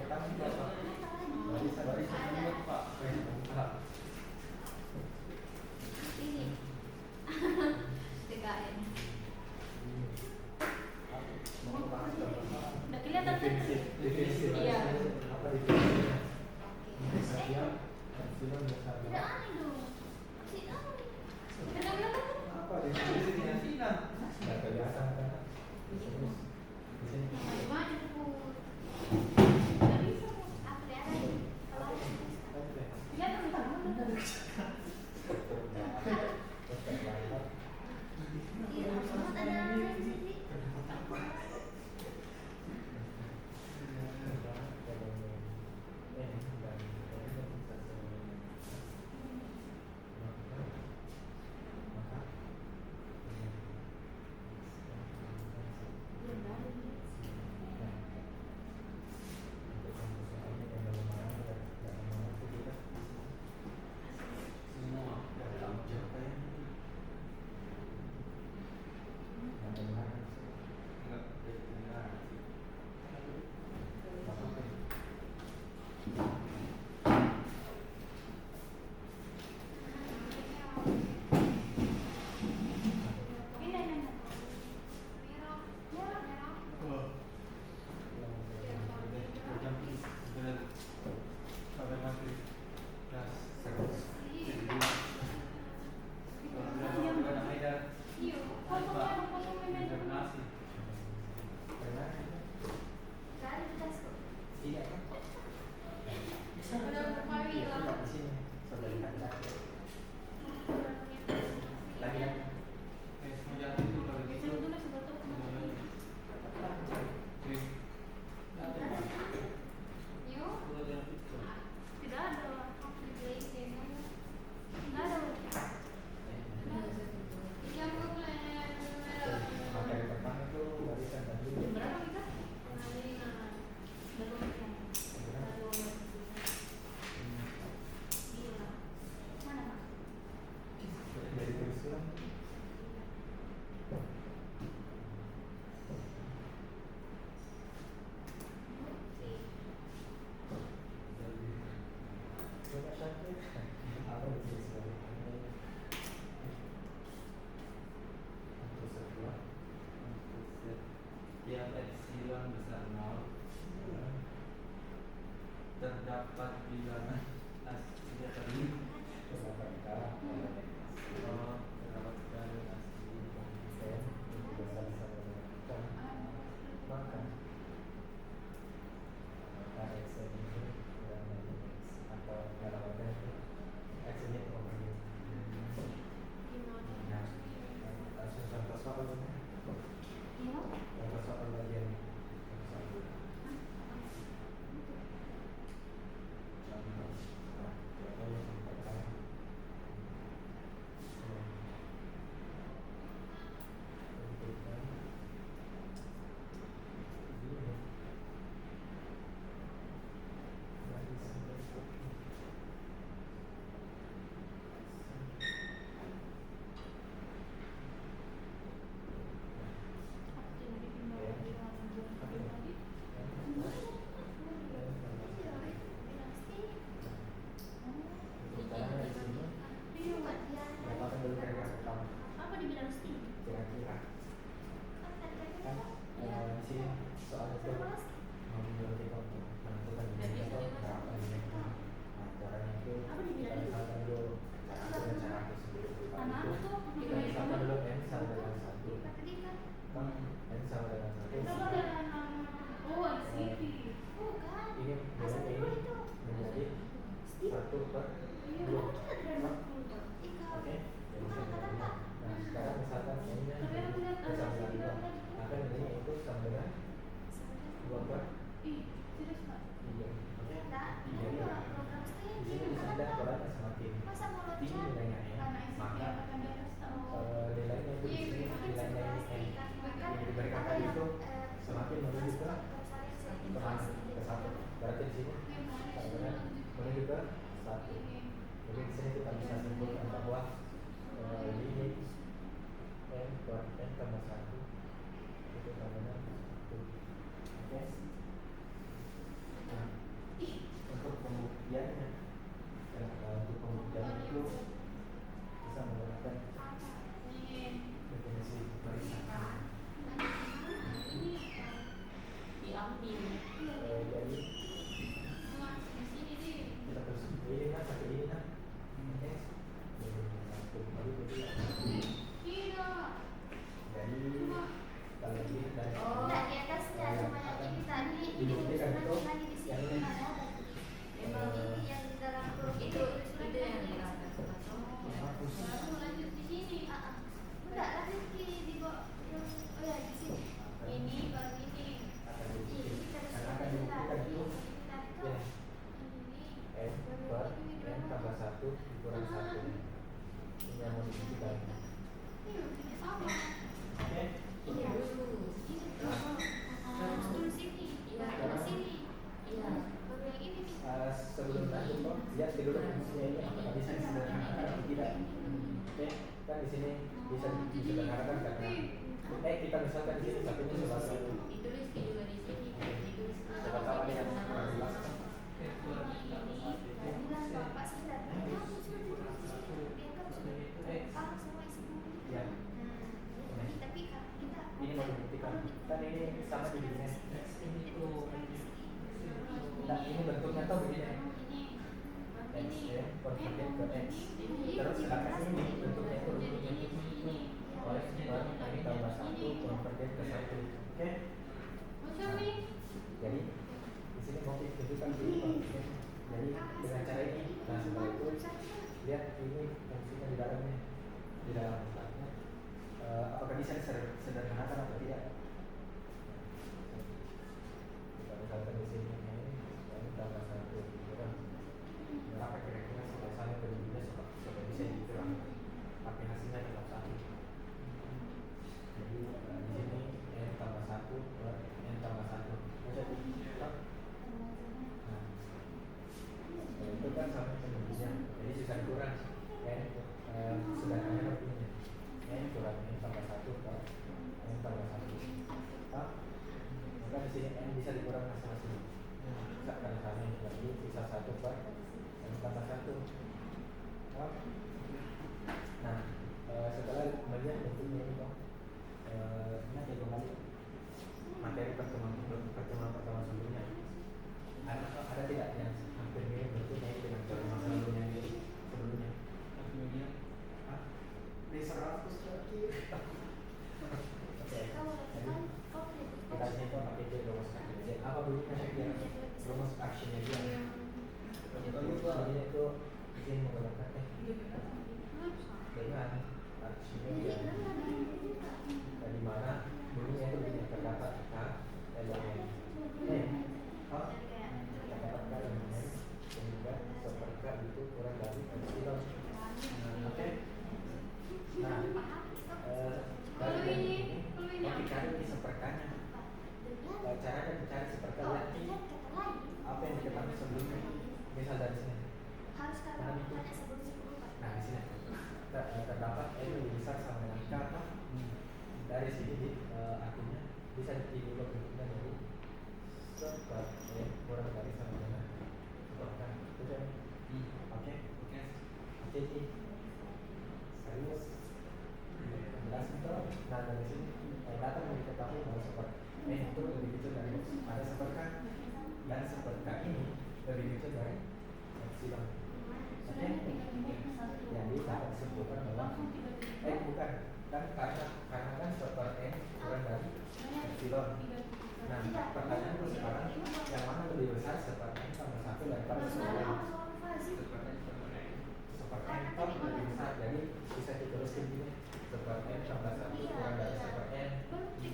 Ini DKN. Udah kelihatan kan? Iya. Tidak aneh dong. Tidak aneh. Apa di sini asinan? Nggak kebiasaan kan? Gimana tuh? Nggak bisa apa dia ada? Kelihatan kan? Iya, semua ada di sini. Yang epsilon besar 0 terdapat bilangan asli tadi terdapat sekali asli maka X ini atau dalamnya X ini langsung contoh soalnya contoh soal bagian lihat dulu fungsinya ini apakah bisa disederhanakan atau tidak. Oke, kan di sini bisa disederhanakan karena kita misalkan di sini satunya sebagai Ditulis juga di sini. Ditulis coba tahu ada yang kurang jelas. bilang bapak sadar. Ya, paham semua isi buku. Ya, Tapi kita ini mau dibuktikan. Kan ini sama begini. Nah, ini bentuknya tuh begini. X ya, konvergen ke X. Terus sedangkan ini bentuknya itu begini. Oleh sebab ini tambah 1 konvergen ke 1. Oke? Jadi di sini mau ditunjukkan dulu konvergen. Jadi dengan cara ini, nah setelah itu lihat ini fungsinya di dalamnya, di dalam letaknya. Apakah bisa disederhanakan atau tidak? Kita misalkan di sini ini tambah 1 kurang berapa kira-kira selesai berdirinya supaya bisa dikurang, tapi hasilnya tetap 1. Jadi di sini n tambah 1 per n tambah 1. Jadi nah, itu kan sama sebenarnya. Jadi sisa kurang n sedangkannya begini. N kurang n tambah 1 per n tambah 1. Maka di sini n bisa dikurang masing-masing. Karena sama ini berarti sisa 1 per n tambah 1. Nah, setelah melihat bentuknya ini dong, ingat ya kembali materi pertemuan pertama sebelumnya. Ada tidak yang hampir mirip bentuknya ini dengan pertemuan sebelumnya sebelumnya? Di 100 lagi. Oke. Jadi kita sini tuh pakai dia rumus action. Apa bunyinya dia? Rumus actionnya dia. Jadi itu izin menggunakan dengan actionnya dia. Di mana bunyinya itu begini, terdapat K elemen terdapat K elemen sehingga seperka itu kurang dari epsilon. Oke. Nah, dari ini mau dicari ini seperkanya. Caranya dicari seperka, lihat ini apa yang diketahui sebelumnya. Misal dari sini. Nah, di sini terdapat N lebih besar sama dengan K apa? Dari sini artinya bisa ditiru bentuknya dari seper N kurang dari sama dengan seperka. Sudah? Oke. Jadi serius jelas itu. Nah, dari sini data yang diketahui bahwa seperka N itu lebih kecil dari ada seperka, dan seperka ini lebih kecil dari epsilon. Oke? Jadi dapat disebutkan bahwa bukan kan karena kan seper N kurang dari epsilon. Nah, pertanyaan itu sekarang yang mana lebih besar, seper N tambah 1 daripada seper N? Seper N kan lebih besar, jadi bisa dituliskan gini, seper N tambah 1 kurang dari seper N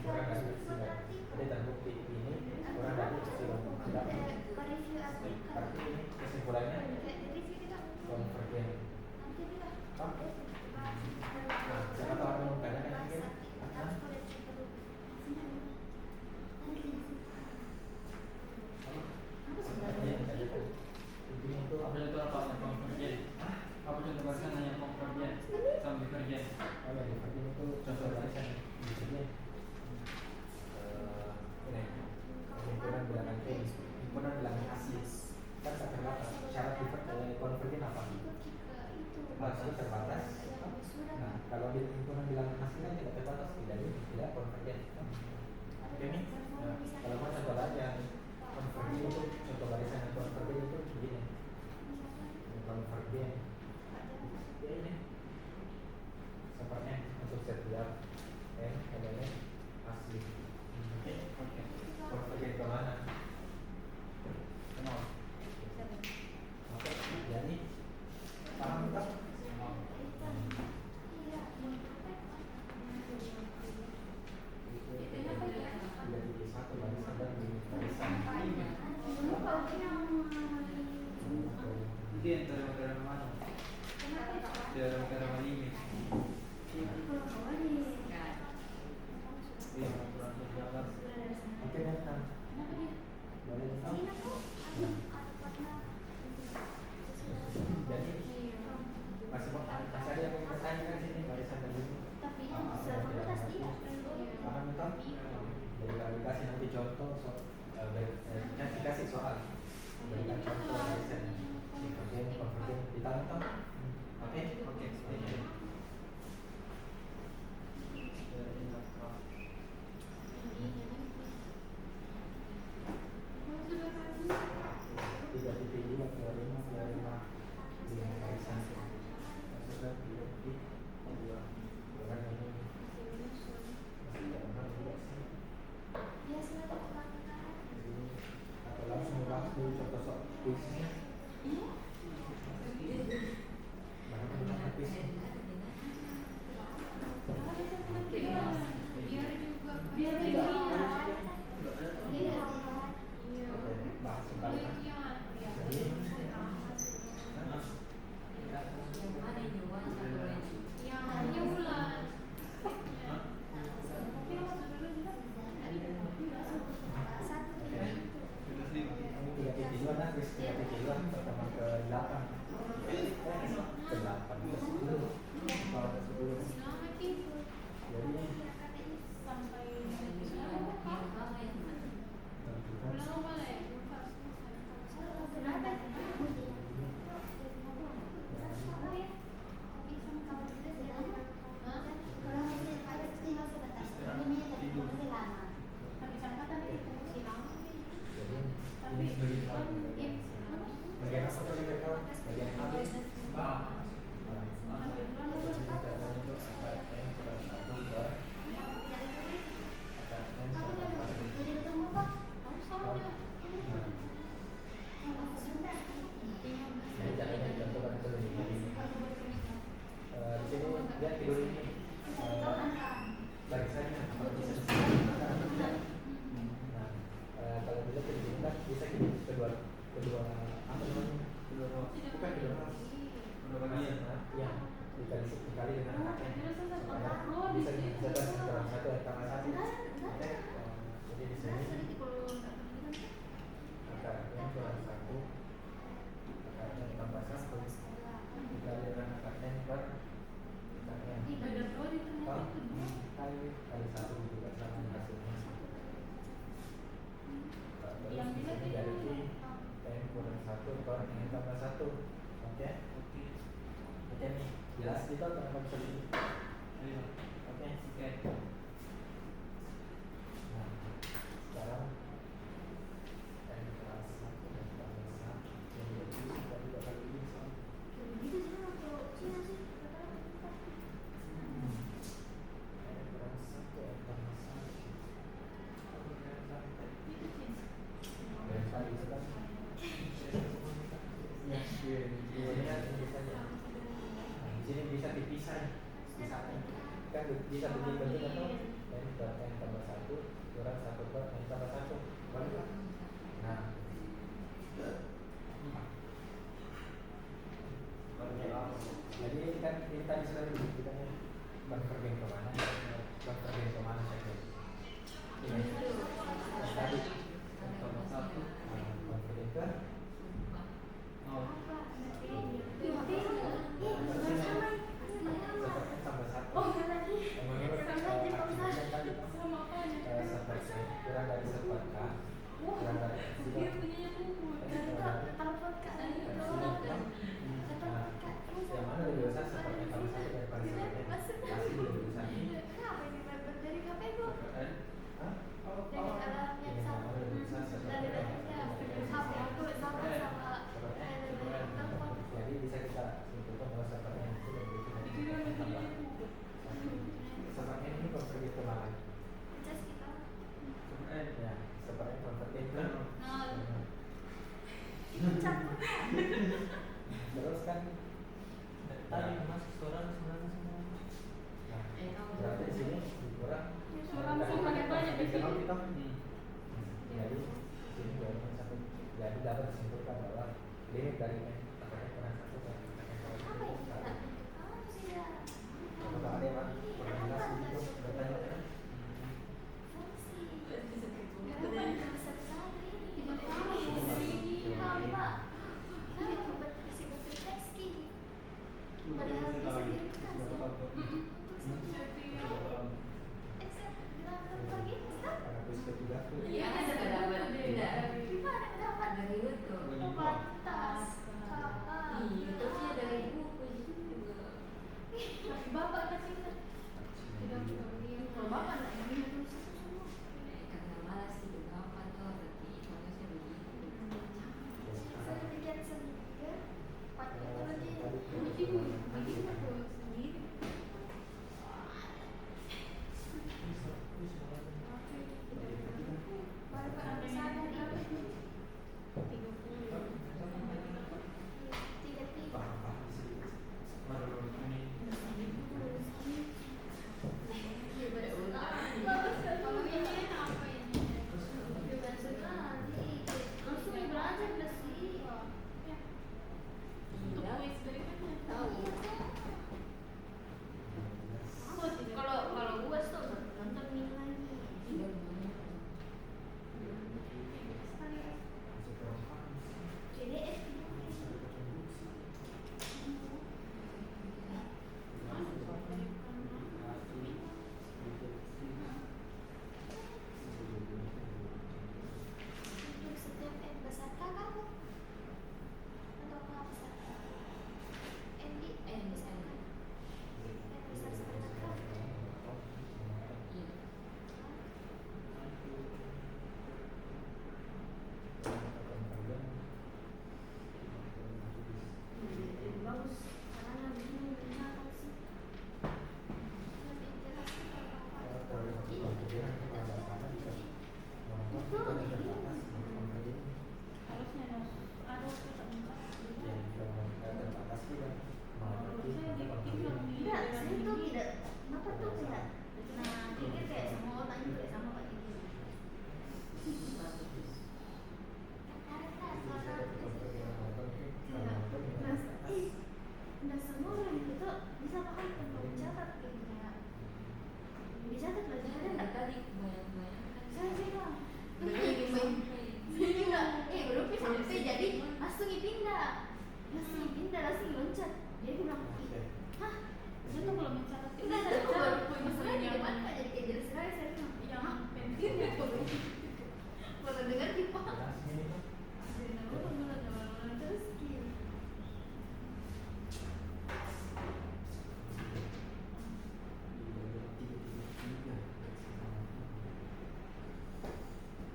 kurang dari epsilon. Jadi terbukti ini kurang dari epsilon. Berarti ini kesimpulannya konvergen. Nah, siapa tahu ada yang bertanya mungkin? Apa itu apa yang konvergen? Apa contoh barisan yang konvergen sama divergen? Oh ya, divergen itu contoh barisan di sini. Ini himpunan bilangan T, himpunan bilangan asli. Kan terbatas. Syarat konvergen apa? Maksudnya terbatas. Nah, kalau di himpunan bilangan asli kan tidak terbatas, tidak konvergen. Oke nih. Nah, kalau mau contoh lagi yang konvergen itu, contoh barisan yang konvergen itu begini. Konvergen. Ya ini. Seperti untuk setiap n elemen asli. Oke. Konvergen ke mana? Oke, jadi paham tak? Jadi satu barisan dan barisan. Ini antara mana? Antara ini. Oke, dan boleh. jadi orang ini masih ada orang juga sih. Jadi atau langsung contoh sok kuisnya. Mana pun kuisnya. Biar Bahas kembali. Jadi pertama ke 8 ke 8 ke 10 kalau ke 10 jadi bagian apa tadi kita bagian habis di sini dia tidur ini barisannya nah kalau kita tidur kan bisa kedua apa namanya bukan kedua bagian ya dikali dengan kakek supaya bisa diselesaikan sekarang satu tambah satu oke jadi di sini akarnya kurang satu akarnya tambah satu dikali dengan akarnya per kali satu juga sama hasilnya terus di sini dari n kurang satu per n tambah satu oke nih jelas kita kenapa bisa begini oke nah sekarang n kelas satu n tambah satu yang jadi kita juga kali ini soal di sini bisa dipisah kan bisa begini bentuk atau n per n tambah satu kurang satu per n tambah satu boleh kan? Nah jadi kan ini tadi sudah dibuktikan berpergian kemana berpergian kemana saja ini tadi berpergian ke tambah satu kurang dari seperempat kurang dari yang mana lebih besar seperti tambah satu daripada seperti pasti lebih besar ini jadi bisa kita simpulkan bahwa seperti itu lebih besar seperti ini konversi ke mana? Ya, seperti konversi ke terus kan tadi mas setoran sebenarnya semua. Nah, berarti di sini dikurang. banyak di sini. Jadi sini baru satu. Jadi dapat disimpulkan bahwa limit dari kakaknya kurang satu dan kakaknya kurang satu. Kalau ada yang berjelas itu bertanya kan? Iya, ada dapat dari YouTube. Jadi aku bilang, Oke. hah? Dia tuh kalau mencatat Enggak, bisa tadi aku baru poin masalah masalah di yang depan Kak, jadi kayak jelas sekali saya bilang, yang pentingnya tuh. baru dengar di Pak. Jelas ini tuh. Jadi nama Terus gitu.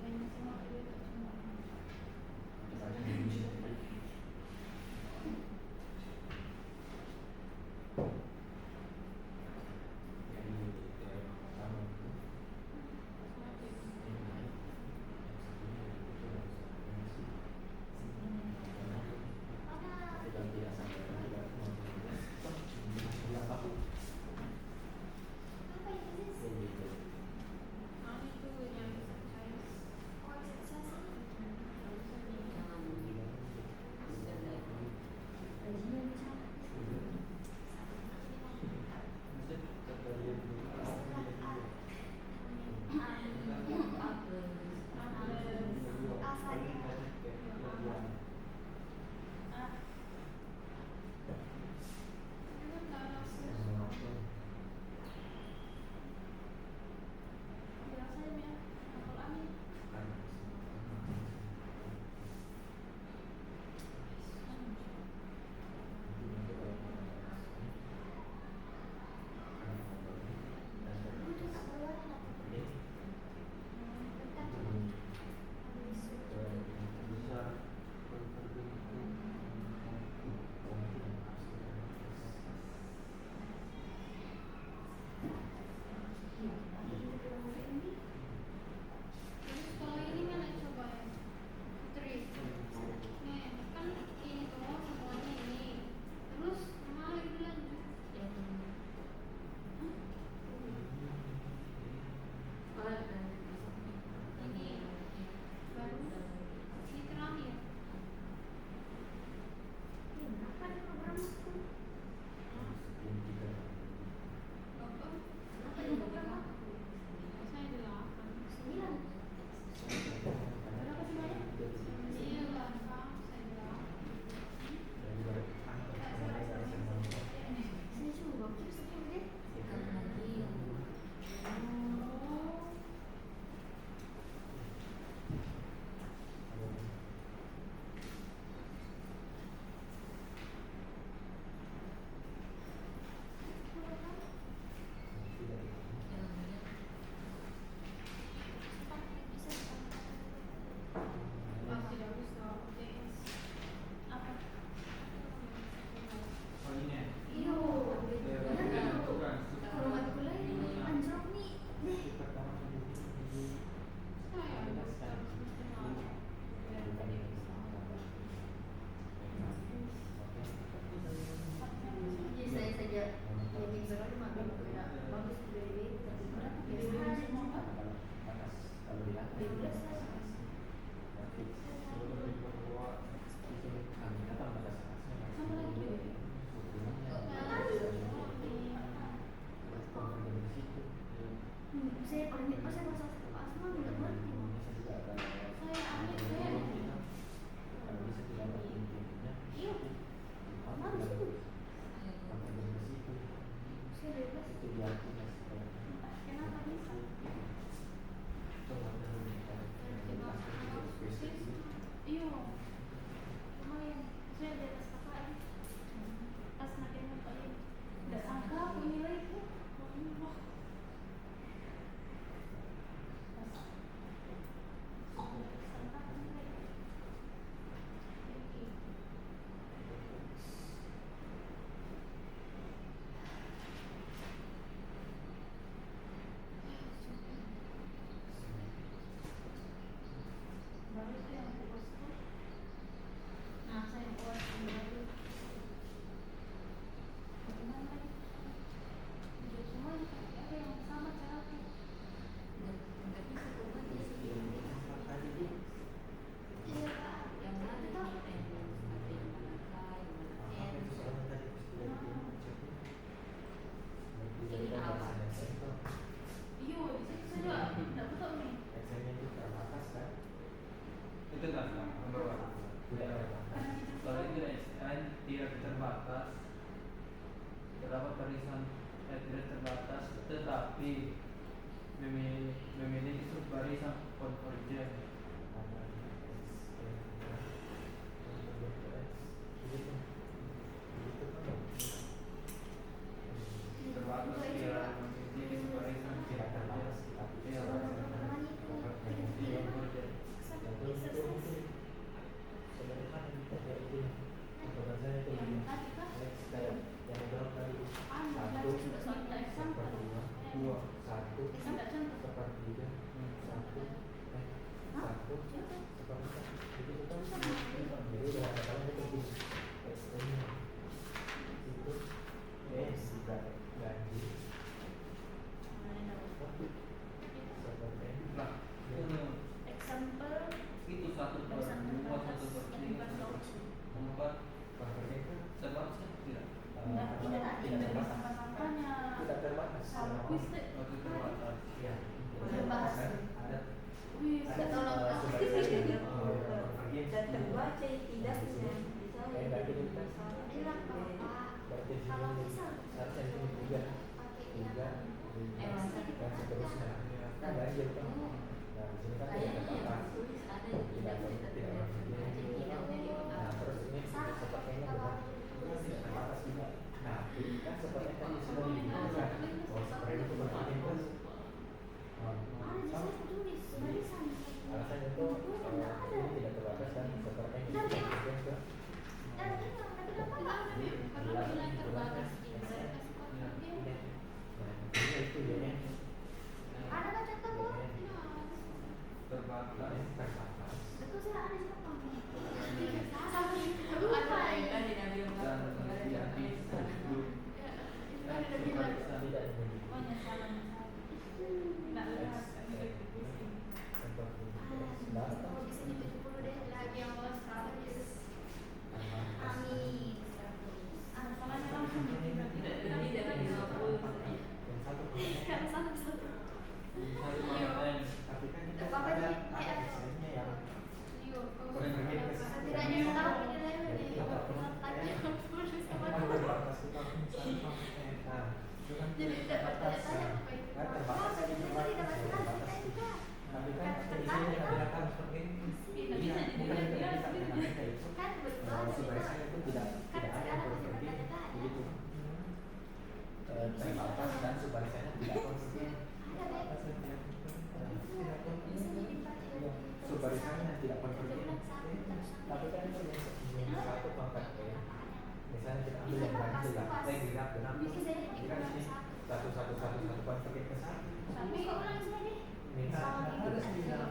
kayaknya semua dia tuh cuma Apa itu sih? itu yang exercise. Oh, exercise. Terus kalau ini mana coba ya? Putri. Nih, kan ini tuh semuanya ini. Terus mana lagi lanjut? Ini baru ini terakhir. Apa nih program aku? Apa? Apa nih program aku? Saya 8. 9. Berapa semuanya? Iya, 8. Saya 8. Saya cuma gokil sepuluh deh. Oh. Ah, tidak bisa UTS. Apa? Oh ini ya? Iyo, bener tuh. Bukan. Kalau matkul lain anjlok nih. Deh. Saya dokter mesti mau. Ya, tadi bisa. Jadi saya saja ya minggu lalu makan beda bagus dari BI tapi berapa biasanya semua kan? 12 saya. Sama lagi BI. Saya paling pas saya pas asma nggak ngerti. Saya ambil saya. Iya. Mana sih? Saya bebas. Kenapa bisa? Iya, lumayan. Saya di atas kakak. Pas makin ngapain? Nggak sangka aku nilai itu. Wah. Sangka aku nilai. Oke. Baru itu yang aku post tuh. Nah, saya post yang baru. Bagaimana lagi? Udah semua ada yang sama caranya. Iya Kak. Itu Kak. Iya, di situ saja dapat tahu nih. Itu tak? Nomor berapa? Kalau itu tidak terbatas, terdapat barisan tidak terbatas tetapi memiliki subbarisan konvergen. Terbatas kira memiliki subbarisan tidak terbatas kita Iya, Teman itu Iya, konvergen. sebenarnya kita kayak itu bahasanya itu Yang tadi kan kayak yang jawab tadi anu satu belajar sudah example. sepertiga Dua. satu Tidak contoh. sepertiga satu satu sepertiga itu kan jadi udah katakan itu di ekstremnya itu juga gaji seperti Nah, itu Example itu 1/2, 1/3, 1/4 konvergen kan terbatas tidak? Tidak tadi tidak dari terbatas angka-angkanya. tidak terbatas Sama kuis deh. Waktu terbatas. ya Udah bahas. ada Wih, Ada tolong kak. Dan terbaca tidaknya berarti itu kan Bilang apa? berarti di Kalau sini misal seharusnya di sini tiga tiga dan seterusnya kan ganjil kan nah di sini kan tidak terbatas tidak nah terus ini sepertinya bukan tidak terbatas juga nah kan sepertinya kan di sini dibilang oh seperti itu berarti kan sama alasannya itu ini tidak terbatas dan sepertinya ini juga ke nah itu ya Ada kan contoh bu? Terbatas. terbatas Betul sih ada siapa? Dan kemudian bisa hidup tidak pokoknya salah. Tidak lihat. Kalau di sini 70 deh lagi yang bawah 100. Amin. Masalahnya langsung Kan satu. Satu konten. tapi kan kita Bapak ada jadi kayak ekstrimnya yang setidaknya sekarang ini level nih. Tanya 10 sama terbatas kita nah itu kan jadi tidak terbatas bertanya-tanya apa itu. kan terbatas Jadi terbatas tidak terbatas juga. tapi kan di sini dikatakan seperti ini Bisa jadi bukan dia tidak bilang bisa gitu. kita itu Kan betul. sebenarnya itu tidak Kan tidak ada sekarang masih konvergen bertanya-tanya. begitu terbatas dan subarisannya tidak konvergen Ada deh. Bisa jadi 4 subarisannya tidak konvergen tapi kan itu yang satu pangkat misalnya kita ambil yang ganjil lah yang genap genap jadi kan di sini satu konvergen ke satu Tapi kok ulang saja. minta harus di dalam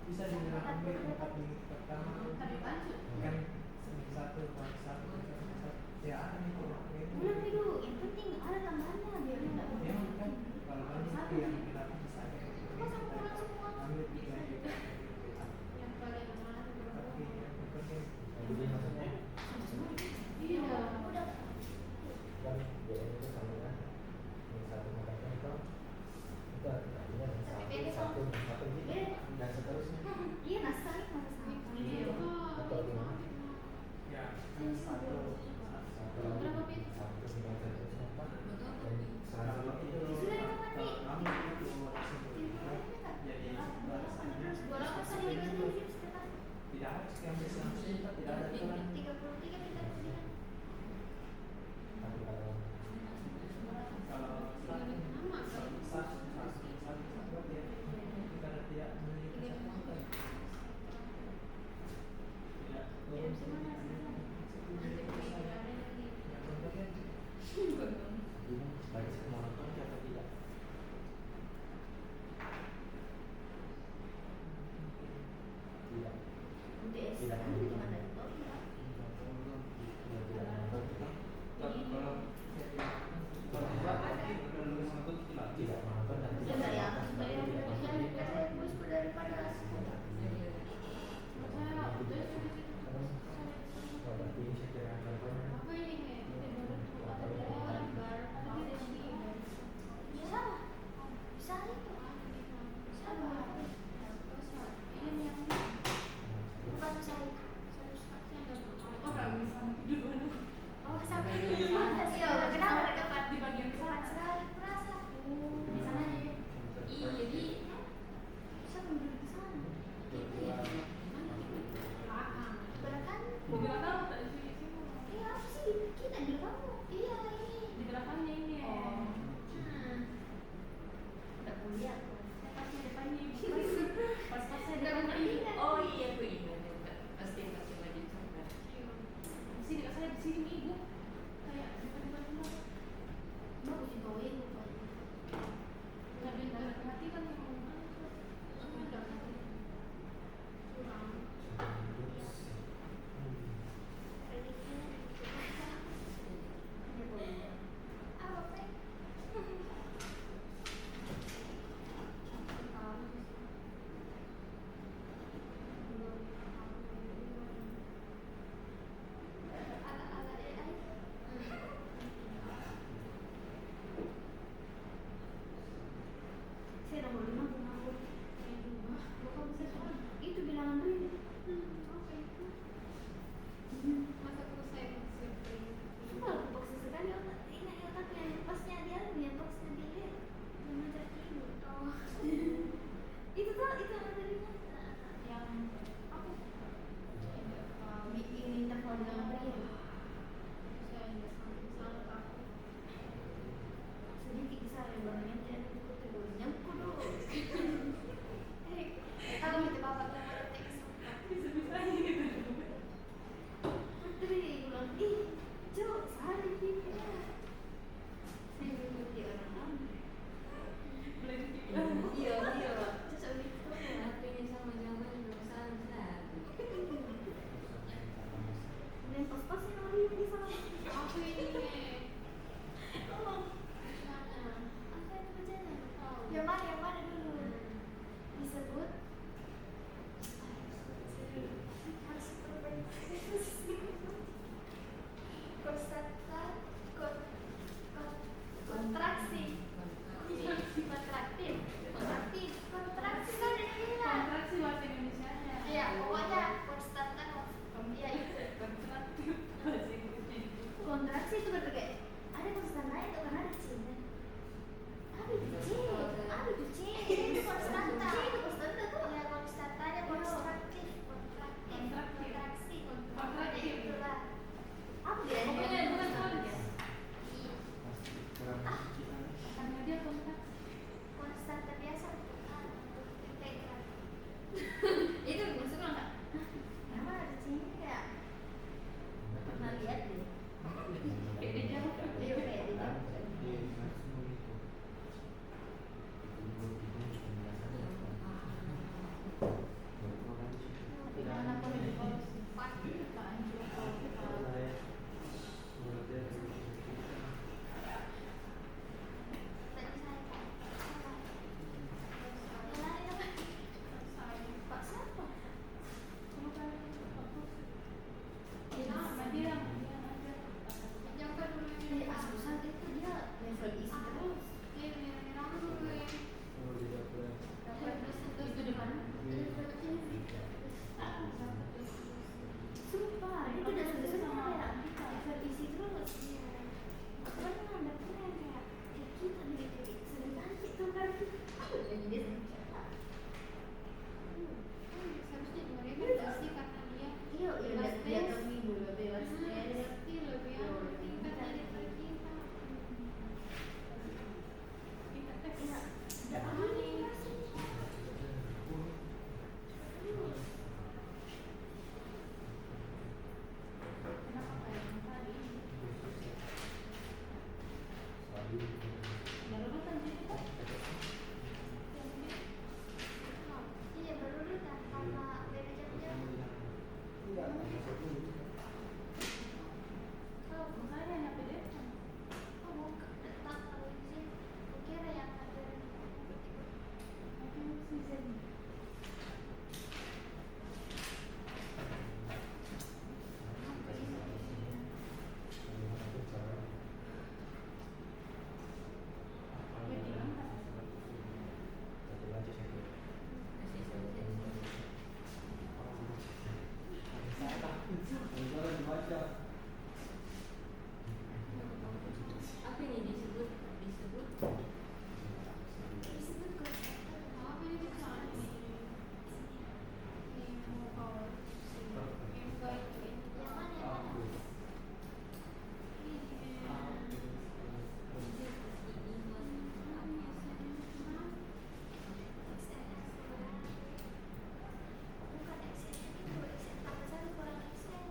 bisa dibilang ambil 4 minggu pertama Tadi lanjut. kan satu ya ada nih Ulang dulu. Yang penting ada tambahannya biar tidak ya kan kalau itu yang kita bisa ambil 3 Yang paling mana tapi yang konvergen jadi maksudnya Iya. udah. kan BM itu sama kan yang satu pangkatnya itu artinya yang satu gitu dan seterusnya Iya nasari sama. Iya. atau gimana ya kan satu satu dengan seterusnya apa dan selanjutnya itu Sudah dapat nih. kami itu jadi balasannya Walaupun tadi itu sekitar tidak harus diambil langsung tidak ada aturan 33 kita kemudian. tapi kalau kalau satu ya karena tidak memiliki satu angka tidak turun ini barisan monoton atau tidak tidak UTS Tidak. kan gimana itu? ya tidak monoton kita Kalau tidak berarti udah lulus satu tidak. tidak monoton dan Ya tidak dari aku monoton, dari tapi yang tidak saya konvergen. bosku daripada Saya udah Oh, berarti ini saya kira contohnya apa ini bisa bisa itu sama bukan saya Pak siapa? Dari asusan itu dia level isi terus. Itu di mana? Sumpah, itu udah sudah ya. Level isi terus. Makanya dapetnya kayak kita nih, sering cantik tuh kan. Jadi dia sering cetak. Iya, dia terminggu bebas tes. Iya, baru datang karena beda jam-jam. Oh, bukan datang kalau izin. Kukira yang ada Apa ini disebut? disebut yang mana? Bukan Excel itu, Excel tambah satu kurang Excel.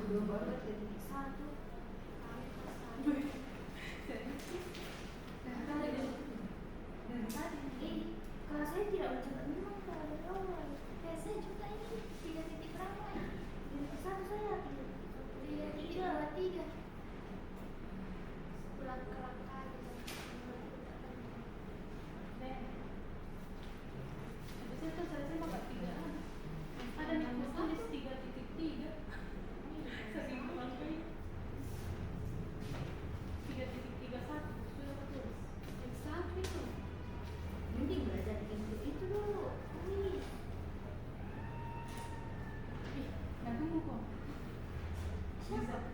Udah banget jadi satu. Kalau saya tidak mencoba memang kalau dari awal. Kayak saya juga ini 3 titik ramai. Jadi satu saya 3 pulang ke langkah gitu. Ada nih tulis 3.3. Sering pakai 3.31 sudah tulis. Exact itu. Mending belajar itu dulu. Wih. Nah tunggu kok. Siapa?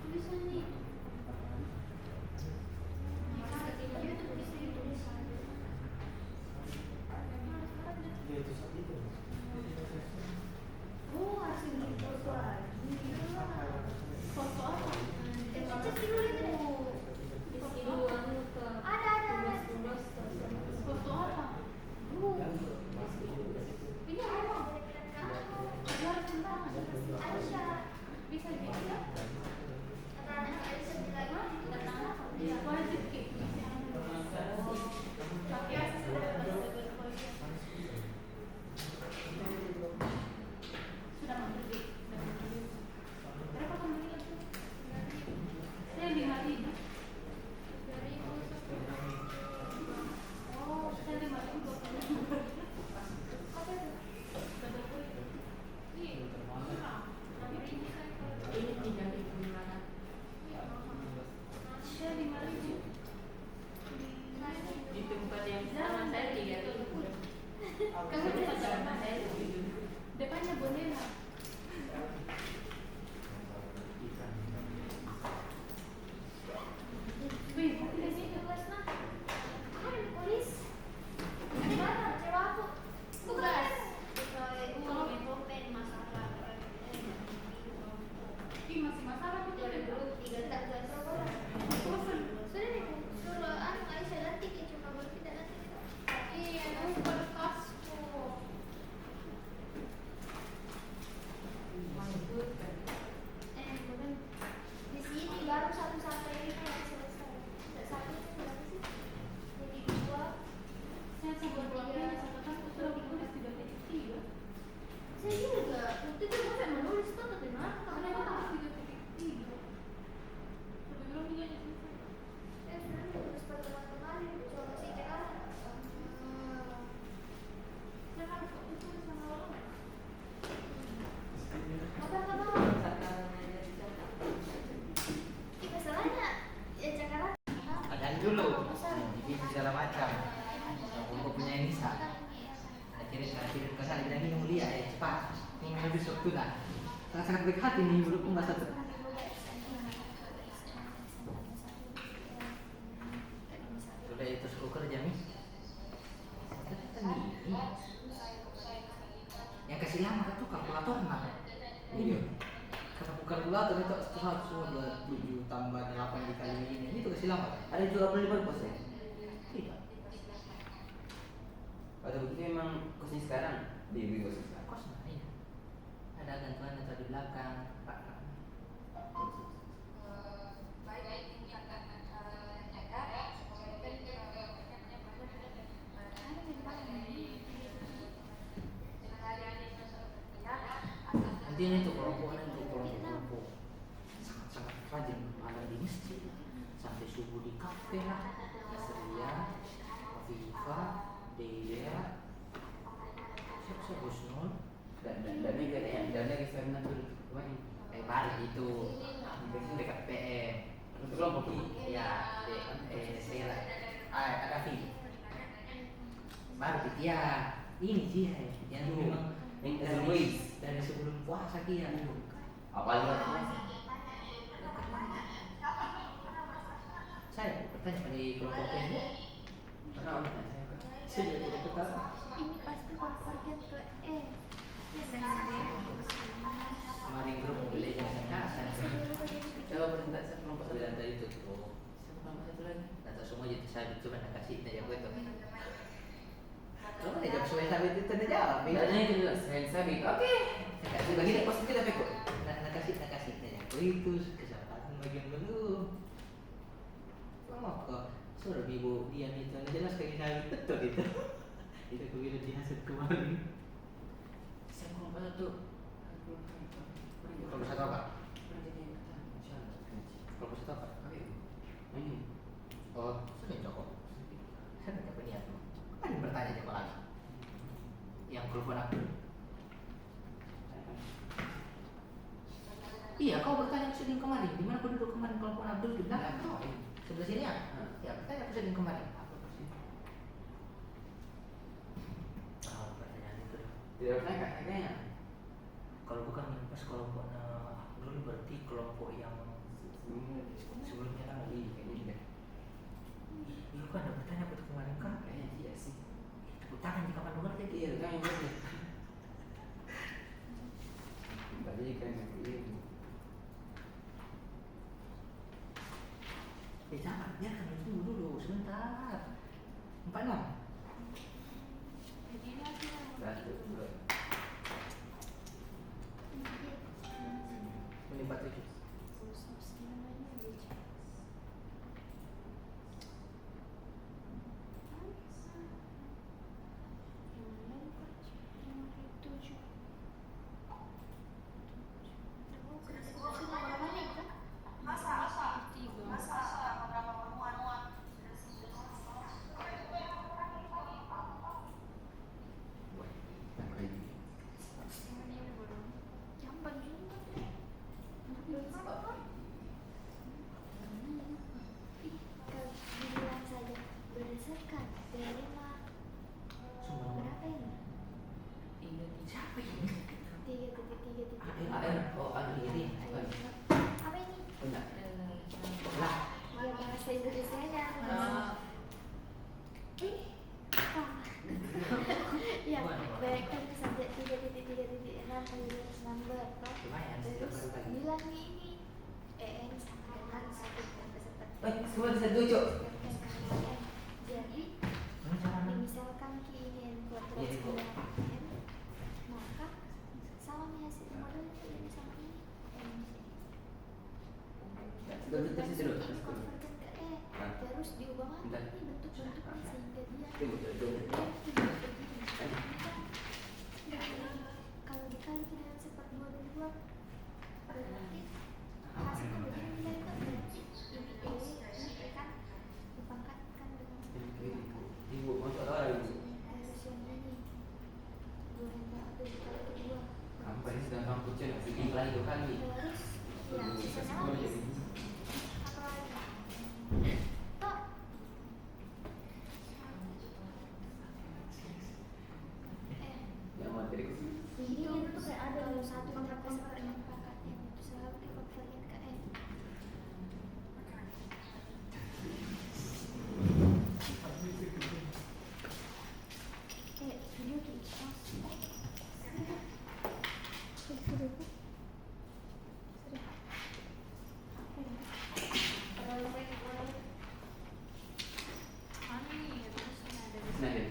Tulisan nih. Oh, harus gitu lagi. Foto apa? Cek dulu itu. Ada. Foto apa? Ini apa? Ada harus tangan. Ada syarat. Bisa gitu. Ada Aisyah bilang Iya, wajib kayak gitu. Pakai akses sudah mau pergi. Berapa kamu lihat tuh? Saya 5.000. Oh, saya 5.000. apa itu? Ini 3.500. Saya 5.000. Di tempat yang sama saya 3.000. Kamu di Sama saya 7.000. depannya boneka. Wih, bukan di situ. Ada polis. Di mana? Cewek aku. Tugas. Uang pulpen masalah. Ih, masih masalah tuh. 2003 tak jelas. Sudah nih, suruh Aisyah nanti cuma gitu segala macam. Aku punya Nisa. Akhirnya ke sana bilang ini mulia ya cepat. Ini habis waktu lah. Sangat baik hati nih menurutku masa tuh. Sudah itu suku kerja nih. Yang kasih lama itu kalkulator mah. Iya. Karena kalkulator itu 127 tambah 8 dikali ini itu kasih lama. Ada juga perlu ya? Tidak. Atau begitu memang kosnya sekarang di kosnya sekarang. Kos nah, iya. Ada gantungan atau di belakang Pak. Nanti itu kelompok sangat rajin malam di masjid sampai subuh di kafe lah. Asria, Viva, Dea, siapa Husnul Dan ini katanya kesana tuh kemarin. baru itu dekat PM. Satu kelompok tuh. Ya, Sela, ada Vi. Baru Titia. Ini sih yang memang dari sebelum puasa dia. Apa lagi? Saya bertanya pada kelompok ini. Karena orang saya kan. Saya tidak ketahui. Ini pasti konvergen ke E. Kemarin grup beli yang saya Coba presentasi kelompok satu. bilang tadi itu tuh. Kelompok satu lagi. Data semua jadi saya coba nak kasih dia gue tuh. Coba dia jawab sesuai sabit itu dia jawab. Bedanya itu jelas. Saya sabit. Oke. Saya kasih bagi dia positif tapi kok. Nak kasih dia. Oh itu kesempatan bagian belum. Sama kok. Suruh ibu diam itu jelas kayak sabit betul itu. Itu aku bilang dihasut kemarin. Saya kelompok satu. Kelompok satu apa? Kelompok satu apa? Ini. Oh, sudah Joko. Saya tidak berniat. Kan bertanya Joko lagi. Yang kelompok apa? Iya, kau bertanya aku sedang kemarin. Di mana kau duduk kemarin kelompok Abdul di belakang? Sebelah sini ya? Ya, bertanya aku sedang kemarin. Oh, pertanyaan itu. Tidak pernah kayaknya. Kalau bukan yang pas kelompok Abdul berarti kelompok yang sebelumnya lagi kayaknya deh. Iya kan ada bertanya aku tuh kemarin kan? Kayaknya tidak sih. Tepuk tangan jika kamu ngerti. Iya, kan yang benar. Tadi kan ini. Jangan, biarkan dulu sebentar. 46. Satu, dua. Menimpa 7. Semua bisa lucu. Jadi, misalkan ingin buat maka sama hasil model itu ini sama ini Terus dulu. konvergen ke E terus diubah lagi bentuk-bentuknya sehingga dia kalau dikali dengan seperempat dua berarti hasilnya begini nilai itu berarti ini E kan dipangkatkan dengan Ibu masuk apa ibu? terus yang ini 2 dikali kedua Apa ini sedang kamu kucing? Bikin lagi 2 kali. terus ya sisanya Sepuluh lagi jadi. apa lagi tok Nah, ya.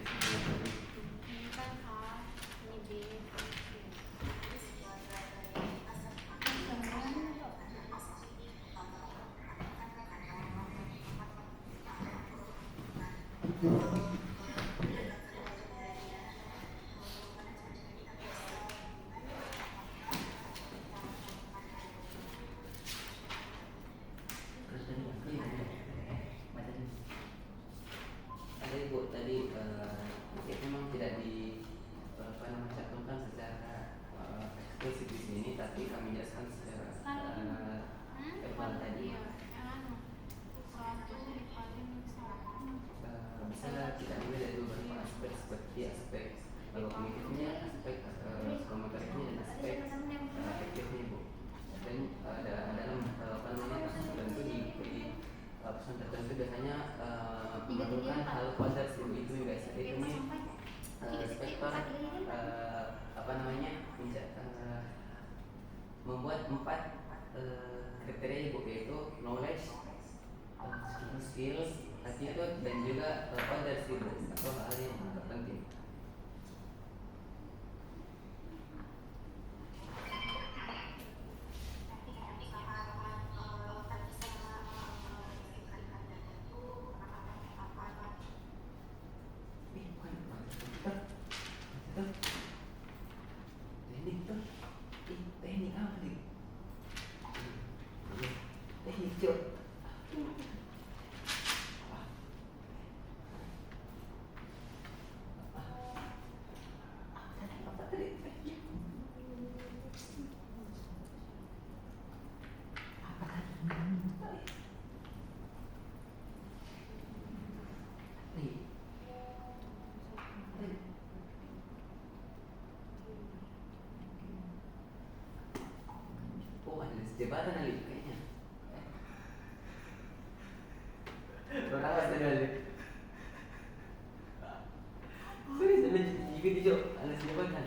Ini kan H, ini B, ini C. Terus tadi apa ya? Materi. Ada ibu tadi itu memang tidak di apa namanya cantumkan secara eksplisit di sini, tapi kami jelaskan secara verbal tadi. Iya, anu. Satu paling sama. Bisa kita ambil dari beberapa aspek seperti aspek kognitifnya, aspek komunikasinya dan aspek efektifnya ibu. Dan dalam apa namanya kasus tertentu di pesan tertentu biasanya memerlukan hal kualitas itu juga itu ini spektor apa namanya membuat 4 kriteria ibu, yaitu knowledge, skills, attitude, dan juga others ibu, atau hal yang terpenting. Teknik apa nih? Teknik cok. Apa tadi? Oh, analis jabatan Ali kayaknya. Orang apa tadi Ali? Serius ada juga di jawab analis jabatan.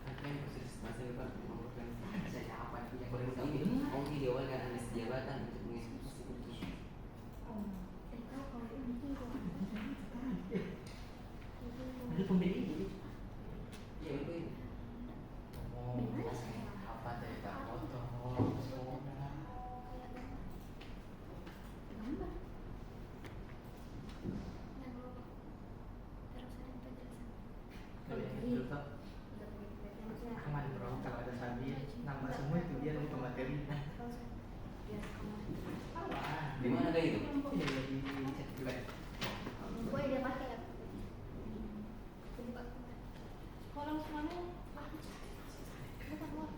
Apa yang proses masa depan memerlukan saya apa yang paling ini? Oh, ini di awal kan analis jabatan untuk mengeksekusi keputusan. Ada pembeli jadi. Iya betul. Apa tadi tak foto? Aman bro, kalau ada Sabi nambah semua itu dia untuk materi. Di mana ada itu? Iya di chat juga. Boleh dia pakai ya? Kalau semuanya bukan luar.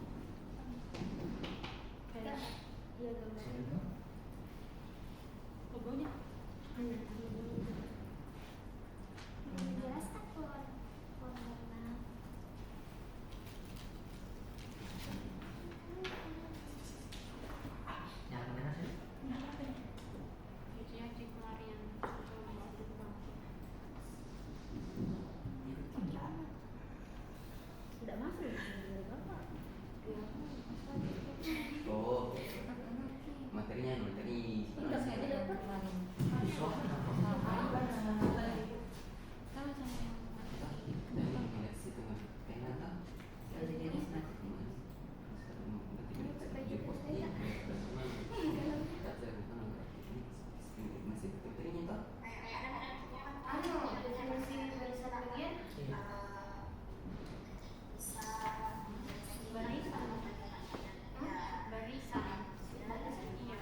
Iya gambar. Logonya. Menjelaskan warna. Yang mana sih? Itu yang di pelarian. Tidak masuk ya dari bapak. Oh, materinya materi. Tidak saya dapat. Sama sama yang Dari lihat situ kan, pena tak? Ada jenis nanti. Masih materinya tak? Anu, definisi barisan bagian. barisan. Barisan. Iya.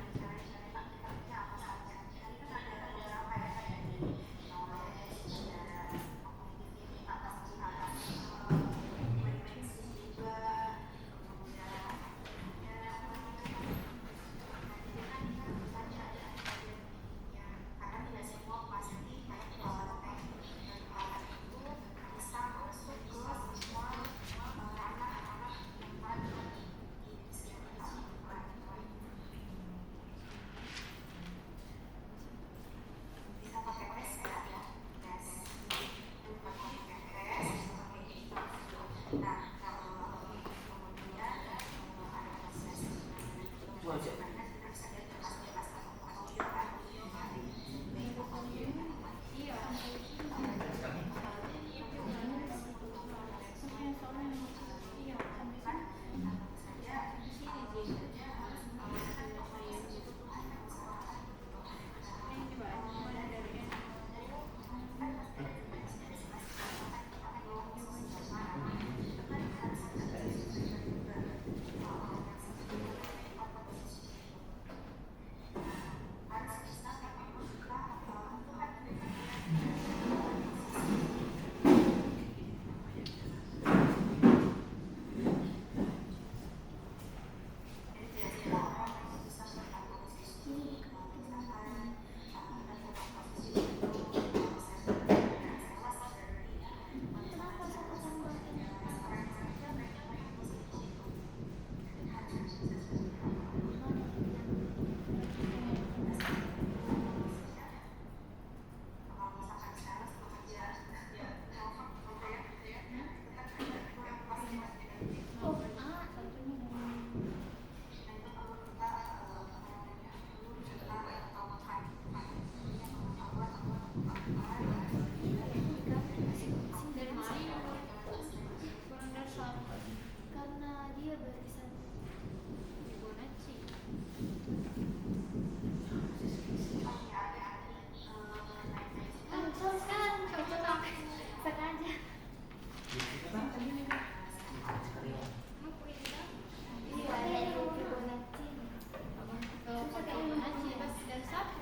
dari mana kurang dasar Karena dia barisan Fibonacci. Coba sengaja. Iya, ada Fibonacci. Kalau pakai Fibonacci pasti dasar.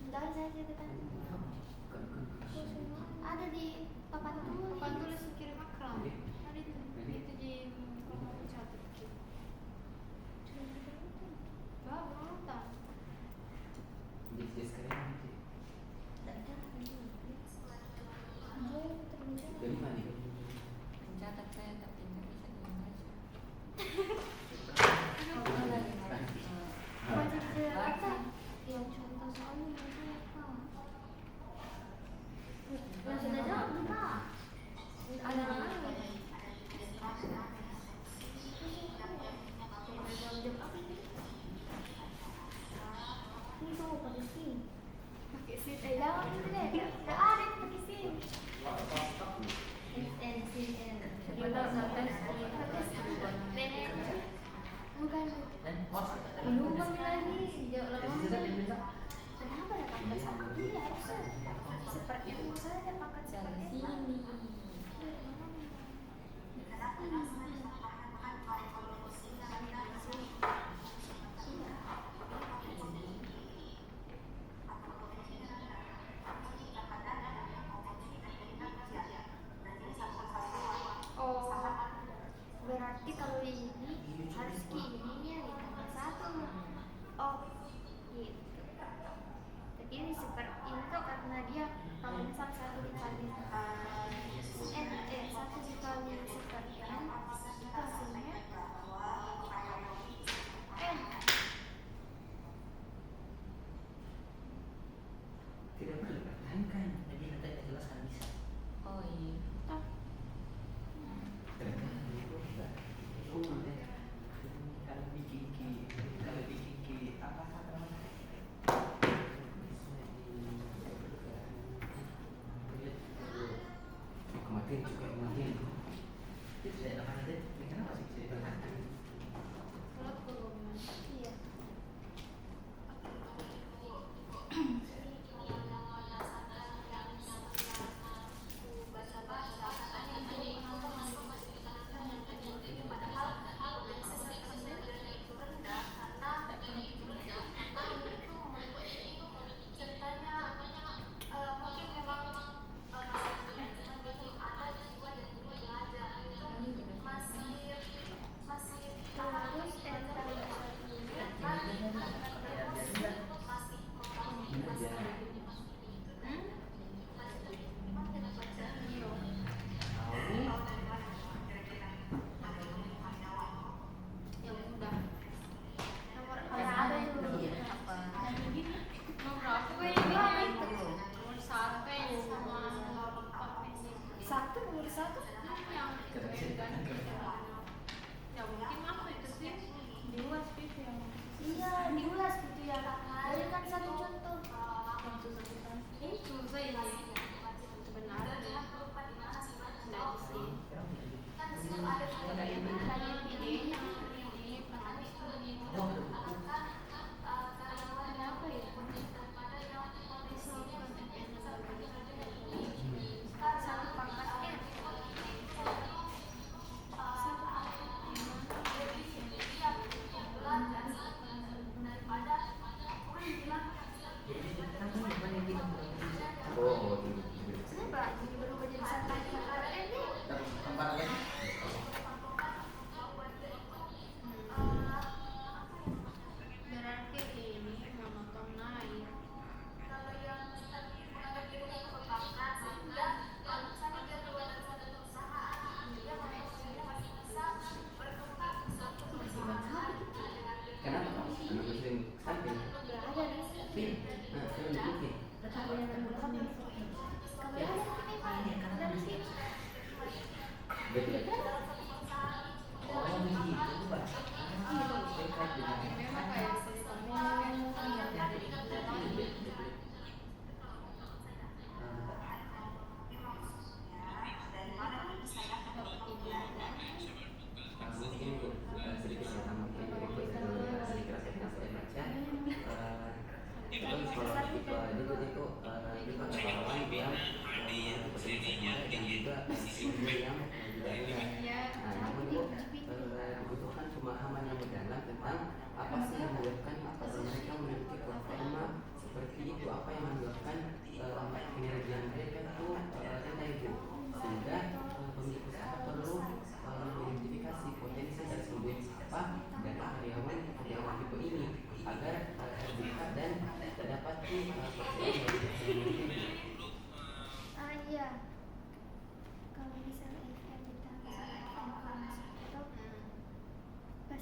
Jangan saya ceritakan. Ada di papan tulis. Papan tulis kirim akram. Ada itu di kalau mau catat gitu. Gak mau tak. Bisnis kalian nanti. Tidak ada. Dari mana? Mencatat saya tapi nggak bisa membaca. Wajib cerita yang contoh soalnya mereka apa?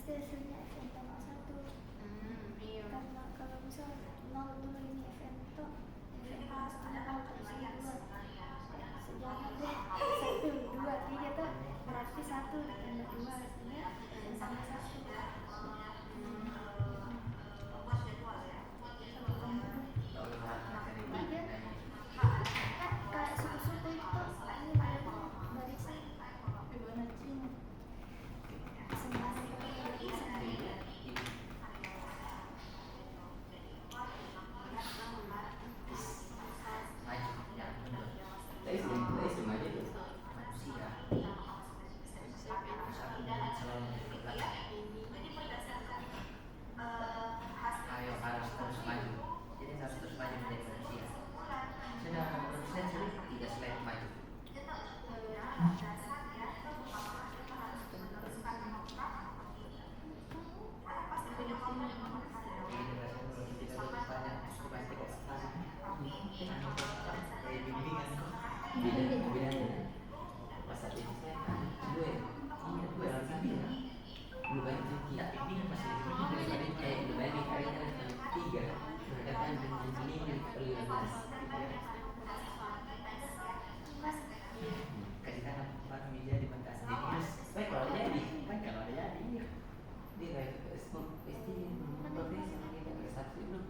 pasti hasilnya FN tambah 1. Iya. Karena kalau misal 0 dulu ini FN itu FN tambah 1 kalau misalnya 2 sejarah deh 1, 2, 3 tuh berarti 1 ditambah 2 hasilnya FN tambah 1. Iya. Kayak suku-suku itu ini namanya barisan Fibonacci. Sembilan Saya sebelum aja tuh manusia selalu ke belakang. Ayo harus terus maju. Jadi harus terus maju menjadi manusia. Sedangkan manusia sendiri tidak selain maju. pas saat itu saya kan gue orang tadi ya belum banyak rezeki Tak bimbingan masih belum banyak kalian 3 berkaitan dengan ini perlu 15 kasih tanam baru meja di pentas sendiri. baik kalau jadi iya dia kayak pasti berarti sama kita satu belum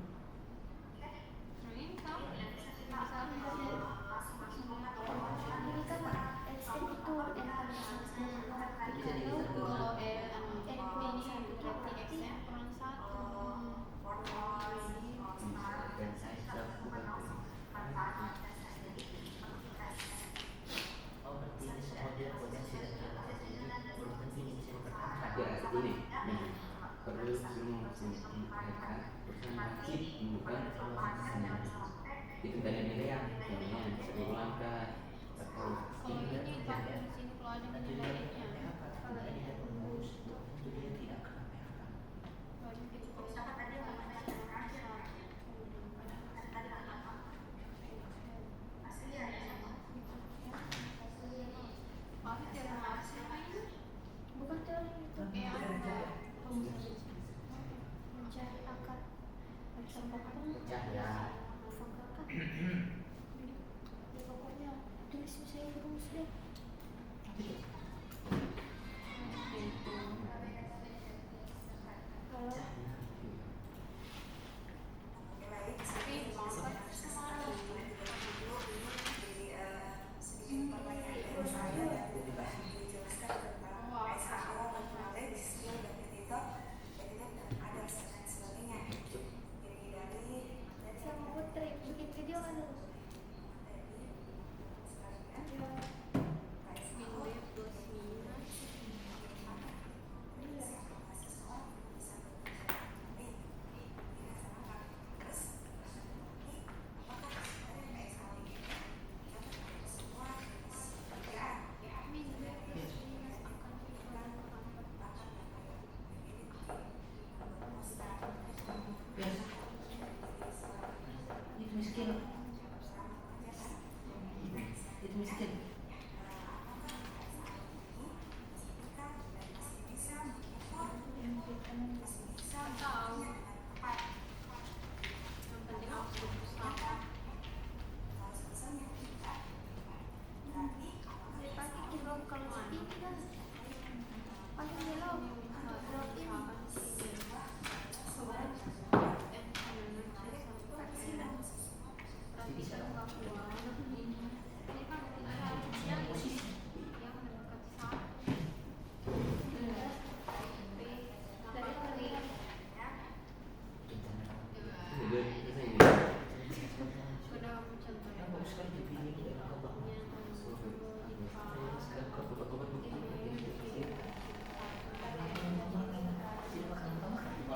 Ini kamu ini kan SN itu yang paling bisa jadi satu kalau ini berarti X-nya kurang 1. dan saya sudah bukan Oh berarti ini semua dia potensi dan realisasi ini belum tentu ini bisa dipertahankan. ya ini perlu sebelum mereka bersama wajib bukan itu dari nilai yang sebelum langkah atau Kalau ini kan di sini kalau ada nilainya. Kalau ini dan mengurus belum tentu dia tidak kena PHK. Kalau ini kita bukan teori itu mencari akar macam Pecah ya. ya pokoknya tulis saya rumus deh. Kalau sama Putri bikin video kan dulu. Itu miskin. Itu miskin. tahu. Yang penting aku berusaha. Dari pagi di vlog kalau sepi kan paling vlog vlog ini. Jadi bisa dong. Bagus sekali dipilih oleh Allah. Sekarang kau obat-obat tidak makan apa-apa.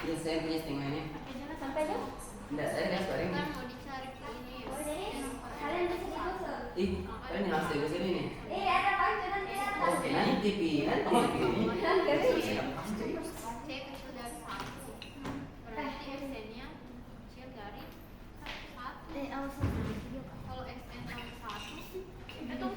ya saya punya setengahnya Sampai deh. Enggak, saya nggak sekarang. Kan mau dicari ke ini. Oh, jadi kalian bisa juga. Ih, kalian yang harus sini nih. Ada pancu nanti ada. Oke, nanti TV, nanti TV. C kecil dari 1. Berarti XN-nya kecil dari 1. Awas sama. Kalau XN tambah 1 itu terus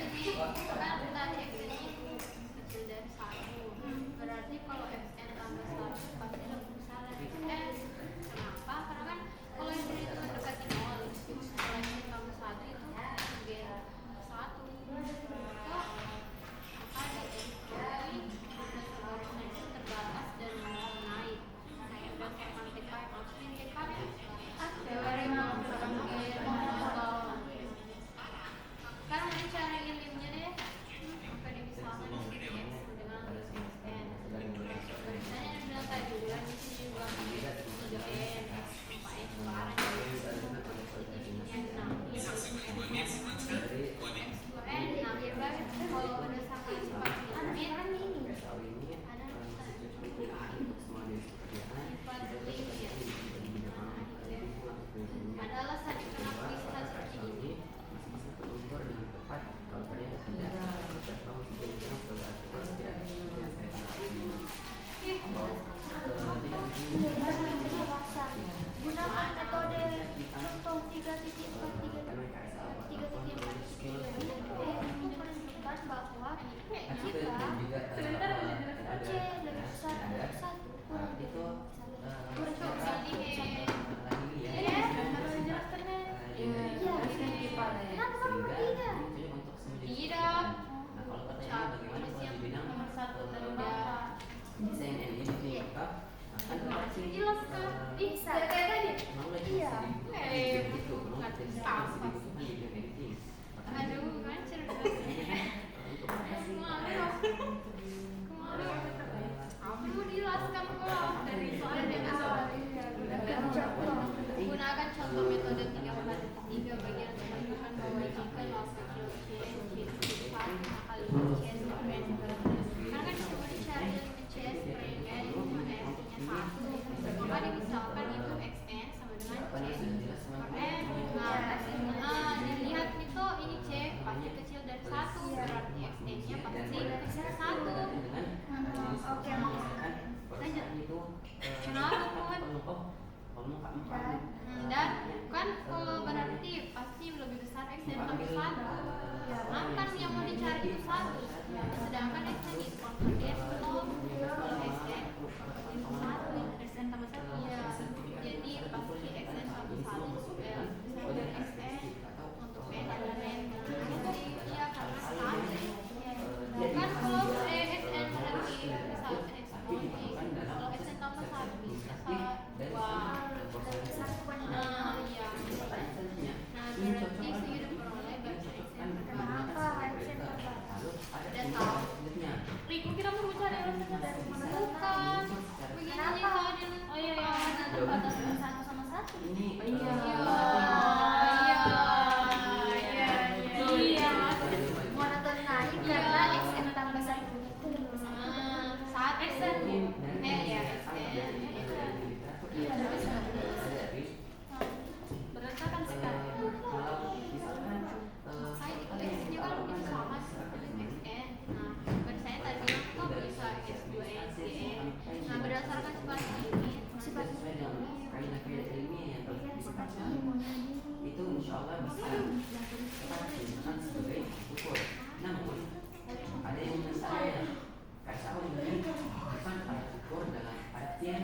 ini kan tadi XN itu kecil dari 1. Berarti kalau XN tambah 1 pasti lebih besar dari XN. Kenapa? Karena kan kalau yang itu mendekati 0. Kalau XN tambah 1 itu gen 1. Maka dari garisnya itu terbatas dan naik. Dan kayak mantek kayak maksudnya dari mau kan udah cari limitnya deh sampai dimisalkan di sini X dengan XN. Biasanya yang bilang kayak bulan di sini juga 3N sampai X sekarang jadi ini 6 nah biar banget kalau udah sampai sifat limit ada sifat limit ada alasan kenapa bisa seperti ini. Gunakan metode contoh 3.4 menunjukkan bahwa jika C lebih besar dari 1 kurang dari 1 kenapa kamu tidak? Tidak. Nomor 1 rendah. Jelaskan. Bisa kayak tadi. Iya. Aduh, kan cerdas. Kamu jelaskan kok dari soalnya dari awal. Gunakan contoh metode 3 bagian menunjukkan bahwa jika langsung kali CS per N. Karena kan cuma dicari limit CS per N N S-nya 1. Maka dimisalkan itu XN sama dengan CS per N. Nah, dilihat itu ini C pasti kecil dari 1. Berarti XN-nya pasti kecil dari 1. Oke. Lanjut. Kenapa Muhammad? Dan kan kalau berarti pasti lebih besar XN tambah 1. Karena kan yang mau dicari itu 1. Sedangkan XN dikonvertir ke 0. Kalau XN itu 1, XN tambah 1 ya. Jadi pasti XN tambah 1 besar dari XN untuk N dan N. Jadi ya karena 1. Kan kalau XN berarti misalkan X multi. Kalau XN tambah 1 bisa 2. Nah, iya. Nah, berarti saya diperoleh baca XN. Kenapa XN tambah? Udah tahu. Riku kira mau cari alasannya dari mana? Bukan. Begini tadi. Oh iya ya. Batasan 1 sama 1. Iya. Monoton naik karena XN tambah 1. Saat XN. Ya XN. Berdasarkan sekarang. Saya itu X-nya kan bisa sama seperti XN. Nah, saya tadi bilang kok bisa X2N, CN. Nah, berdasarkan sifat ini, sifat itu insya Allah bisa kita gunakan sebagai ukur. Namun ada yang misalnya kasar ini bukan alat ukur dalam artian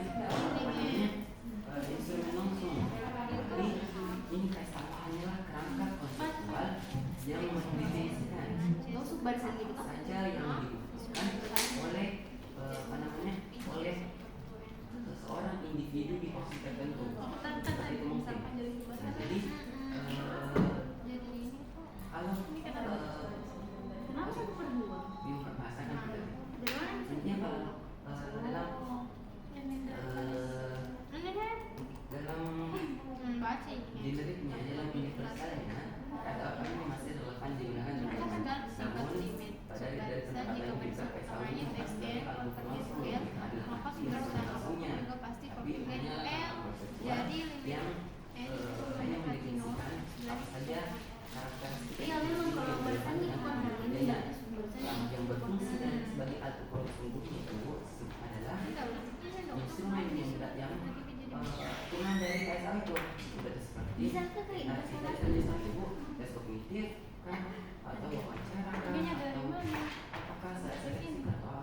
instrumen langsung. Ini kasar hanyalah kerangka konseptual yang mendefinisikan saja yang dibutuhkan oleh oleh seorang individu di posisi tertentu. Itu mungkin. Nah, jadi kalau diperbahasakan intinya kalau dalam generiknya dalam universalnya kata apa ini masih relevan digunakan namun dari pendapat yang bisa saya tahu Bisa tuh kayak Nah, bahasa kita Latin. bisa ibu tes kognitif kan atau wawancara kan Ini ada atau mana? apakah saya seleksi atau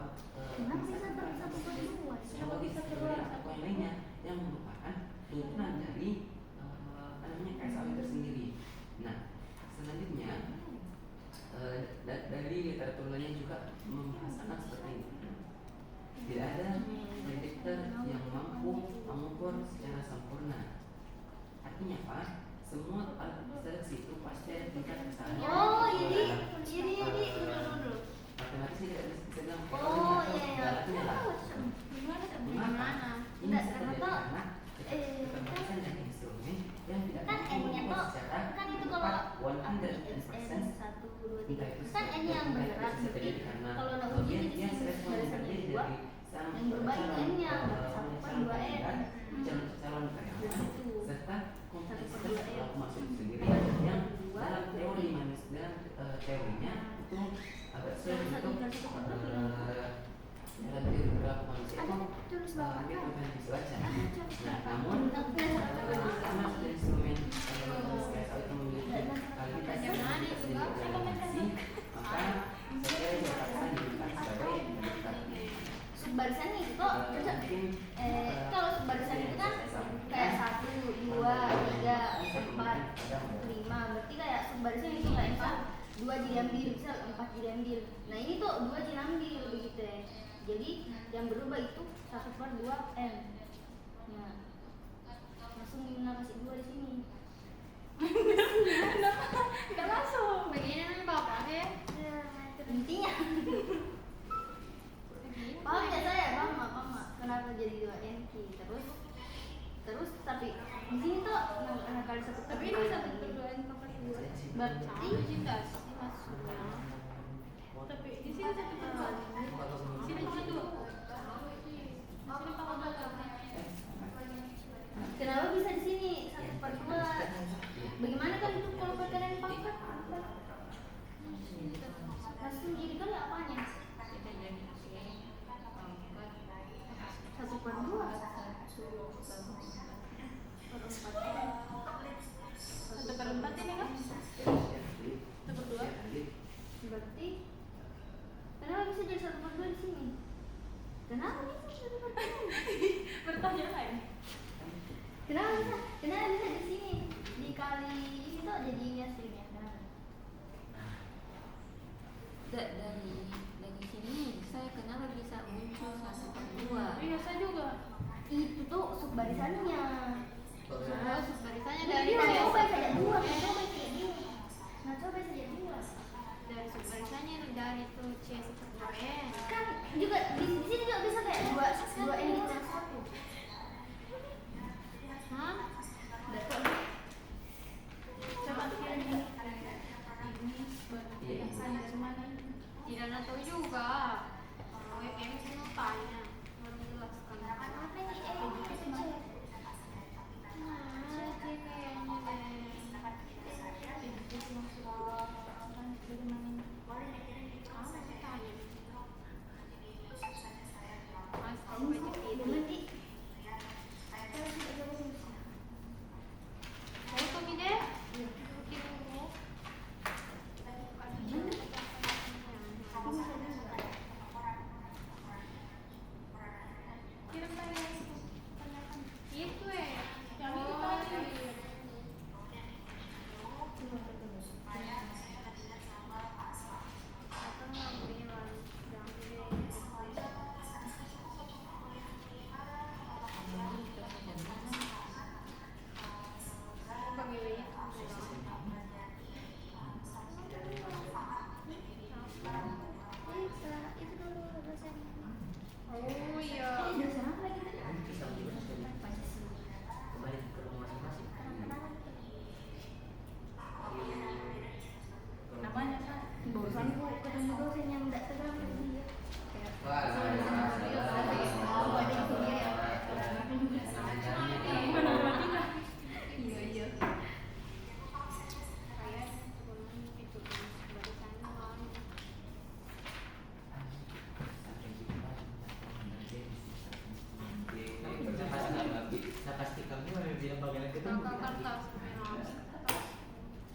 Kenapa bisa satu per dua? Kenapa bisa keluar? atau yang lainnya yang merupakan turunan dari apa namanya KSAW tersendiri. Nah, selanjutnya dari literatur lainnya juga membahasakan seperti ini. Tidak ada prediktor yang mampu mengukur secara sempurna. Artinya apa? Semua alat seleksi itu pasti ada tingkat kesalahan. Oh, jadi dulu. Matematis tidak bisa bilang Oh, iya. Artinya lah. Gimana tuh? Mengapa? Ini Enggak, bisa terjadi kenapa? karena keterbatasan dan instrumen yang tidak Kan mampu N-nya mengukur tuh secara kan itu tepat kalau 100%. 1, 2, 3 Entah itu kan N yang berat bisa terjadi nanti karena kalau nak dia uji di dia sini respon barisannya terdiri 2 dari yang berubah itu N-nya calon 1 per 2 N. calon karyawan serta kompleksitas per 2 N. pelaku masuk sendiri yang dalam teori manusia dalam teorinya itu agak sulit untuk dalam teori perilaku manusia Ada itu tulis bawah hampir kan? bukan dibaca. Nah, Ada. namun karena sudah instrumen KSAW itu memiliki kualitas yang tidak bisa dikonfirmasi, maka saya dikatakan diberikan sebagai indikator. Subbarisannya itu kok Mungkin kalau subbarisan itu kan kayak 1, 2, 3, 4, 5 berarti kayak subbarisan itu nggak bisa 2 diambil, bisa 4 diambil. Nah ini tuh 2 diambil begitu ya. Jadi yang berubah itu 1 per 2 N. Nah langsung Yuna kasih 2 di sini. Nggak langsung. Begini bapak ya. Intinya paham ya saya, paham nggak? Kenapa jadi 2 N? Terus tapi di sini tuh kali 1 per 2. Tapi ini 1 per 2 N per 2. Berarti Cinta sih maksudnya. Tapi di sini 1 per 2. Di sini cuma 2. Di sini pangkat 2. kenapa bisa di sini 1 per 2? Bagaimana kan itu kalau perkalian pangkat? Langsung jadi kali apanya? 1 per 2 1 per 4 ini kan? 1 per 2. berarti kenapa bisa jadi 1 per 2 di sini? Kenapa bisa 1 per 2? Bertanya lain. Kenapa bisa di sini dikali ini tuh jadi ini hasilnya? Kenapa? Dari sini saya kenapa bisa muncul 1 per 2? Iya saya juga. Itu tuh subbarisannya. Oh, subbarisannya Dari dari coba saja 2, coba saja 2. Nah coba saja 2. dari subbarisannya dari itu C 1 per 2 N. Kan juga di sini juga bisa kayak 2 N gitu 1. Hah? Coba kira ini. Ini dari mana ini? Tidak tahu juga. Kalau WM sih mau tanya, mau menjelaskan. Apa ini gitu Nah, dia kayaknya deh. Itu maksud kan bagaimana ini? Ah, saya tanya. Mas, tahu banyak itu. Nanti Foto gede? Bikin dulu. Kirim tadi itu. Itu yang itu tadi. Atau nggak bilang, jangan pemilihnya itu dulu dosen. oh iya Dosen apa lagi tadi? Bisa menjelaskan kembali ke rumah masing-masing. namanya kan Bosan bu ketemu dosen yang tidak tegang dari dia. Wah, iya iya kayak itu barisannya kan Nah, pasti kamu bilang bagaimana ketemu. kakak kertas merah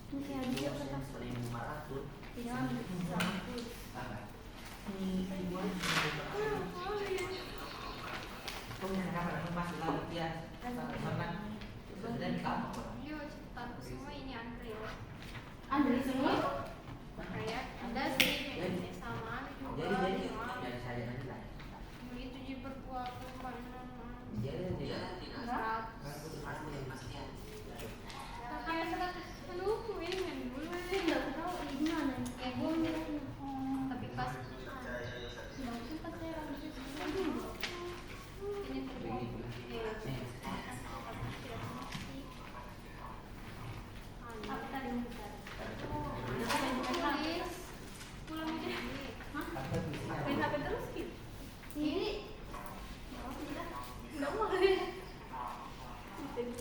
Ini ada Dua kertas. sen selain 500. Tidak ambil 100. Apa? Ini dua kau bisa kapan aku pas lalu dia karena sebenarnya di kamar kok. Yo, cetaku semua ini Andre ya. Andre semua? Kayak ada sih yang sama Jadi yang saya nanti lah. itu di berbuat pembangunan. Jadi tidak. Berat. Kan aku pasti. Kayak aduh, ini yang dulu Tidak tahu ini gimana. tapi pas ini terbuat Apa tadi yang kita? tulis pulang aja. Apa tulisnya? Main HP terus gitu. Ini enggak mau deh. Tadi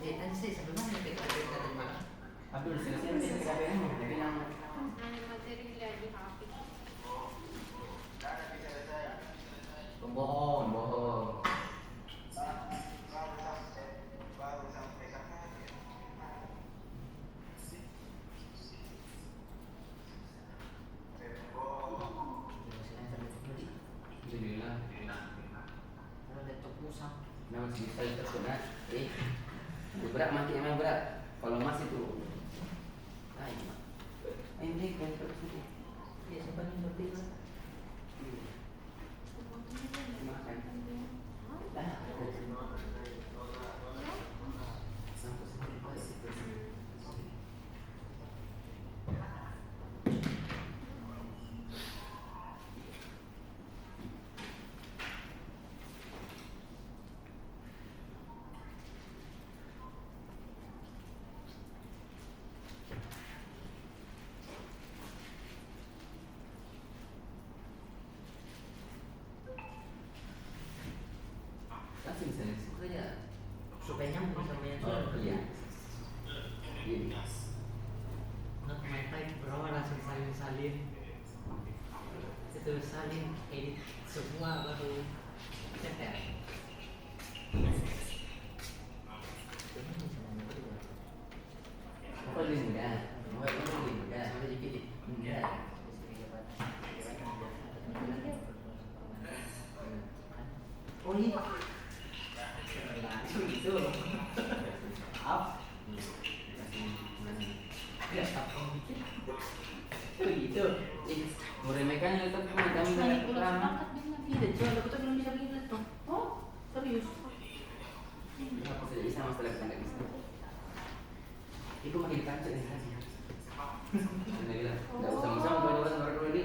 Tadi saya sebelumnya dari mana? Abdul selesai di PKPM tapi yang Nanti materi lihat di HP. Bohong. Alhamdulillah. Kalau laptop usang. Memang sih saya terkena. Berat makin emang berat. Kalau masih itu, ini kan terus itu. Ya sebenarnya seperti itu. Makan. Sampai sini pasti terus. Masih bisa nih. Makanya supaya nyambung sama yang Oh sudah. iya. Gini. Not my type bro, langsung salin. Itu salin edit semua baru cetak. Apa lebih mudah? Mau lebih mudah? Mau dikit mudah. Oh iya. Langsung gitu. Maaf. Ya, apa bikin? Oh gitu. Meremehkan itu cuma kami lama. Tidak, jual aku tuh belum bisa bikin laptop. Oh, serius? Aku tidak bisa masalah tidak bisa. Itu makin kacau nih saja. Anda bilang, tidak usah musang kalau orang baru lagi.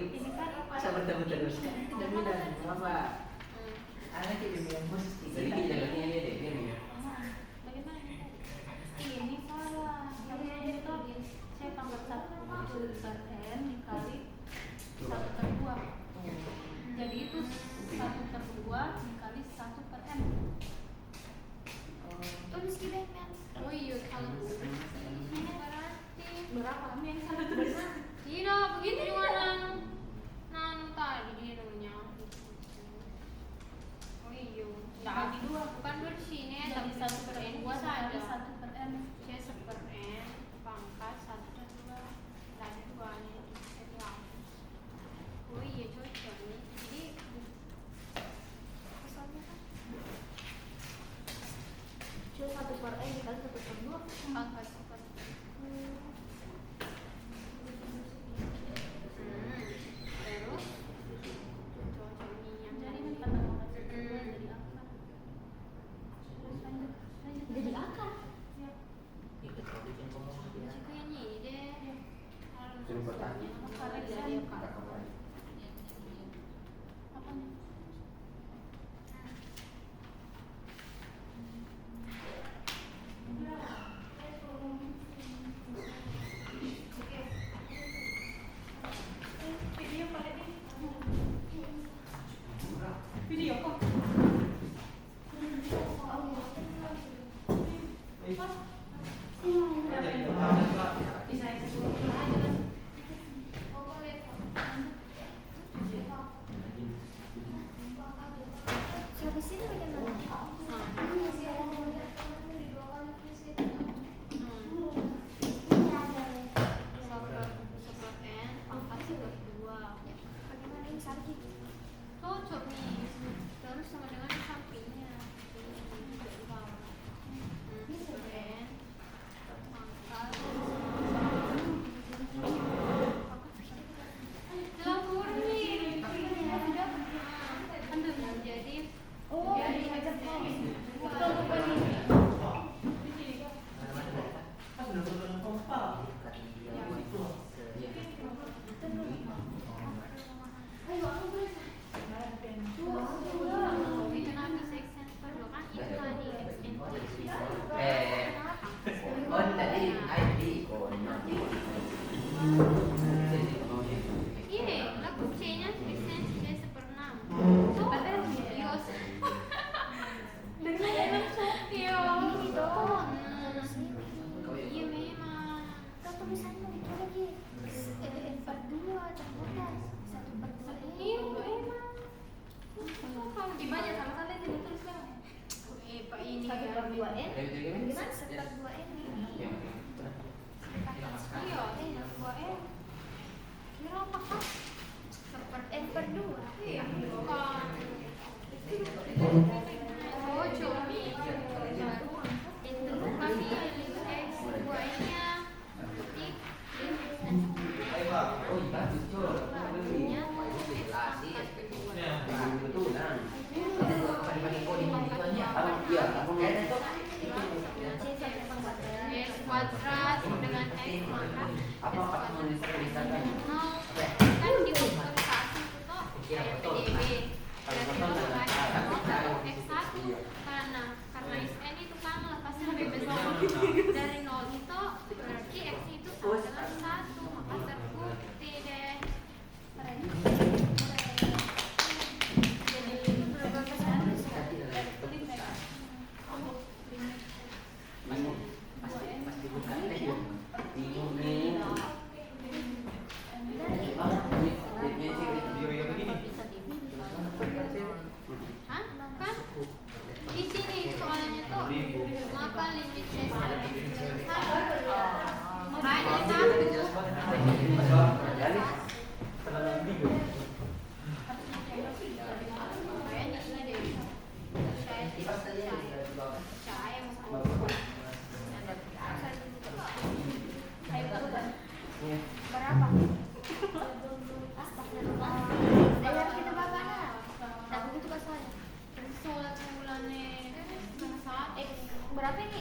Masa bertemu terus? Tidak bilang, apa? Ada kita bilang khusus Sedikit jalannya dia deh, dia nih. ini salah. Tapi itu saya pangkat 1/n dikali 1/2. Jadi itu 1/2 dikali 1/n. Tulis di backman. Oh iya, kalau ini berarti Berapa kami yang 1/2? tidak begitu juga nan tadi dia namanya. Oh iya, Bagi dua. bukan bersini ya, Jadi tapi 1/2 bisa dikali aja. 1/n. Saya 1/n pangkat 1/2 dari 2 nya jadi apa? Oh iya cocok nih. Jadi kesannya kan Cuma 1/n dikali 1/2. pangkat 1/2. Terus cocok nih yang Jadi tadi. kan pangkat 1/2 jadi akar. Terus lanjut. Jadi akar. Ya. Ikut kau bikin ngomong dia. Kayaknya ini deh. Kalau Suruh bertanya. akar dari akar. Tak apa. Apa nih? Video pakai ini. Video kok. Siapa sih bagaimana? Oh, di macam betul bukan ini. Pas udah bener kompak. Ayo, aku boleh. Itu nanti section kedua kan itu tadi extend. On tadi ID on nanti. Iya, lagu C-nya section C seperenam. Tuh, Yos. Dari mana langsung? Iya. Ini dong. Iya memang. Kan tulisannya itu lagi N42 contohnya 1/2 ini. Iya memang. Kalau gimana sama kalian tidak tulis kan? Pak ini. 1/2 N. Gimana? 1/2 N ini. Yang Iya, dua M. Kira apa kan? N/2. Iya, bukan. Oh, cumi. Itu kami X dua nya. oh iya jujur. Kebetulan. Ada dua pakai coding gitu aja. Abang iya, abang ada tuh. S kuadrat dengan X maka Apa menulis tulisannya? kan di vektorisasi itu tuh kayak PDB berarti nol X1 karena Sn itu kan lepasnya lebih besar dari 0 itu berarti X itu sama dengan 1 maka terbukti deh. Jadi berubah ke 1 Pas dibuka bingung nih. Hah? Kan di sini soalnya tuh maka limit C makanya makanya ini deh saya Berapa? Astagfirullah. Dari kita bagaimana? Tak begitu kan soalnya. sholat bulannya setengah saat Berapa ini?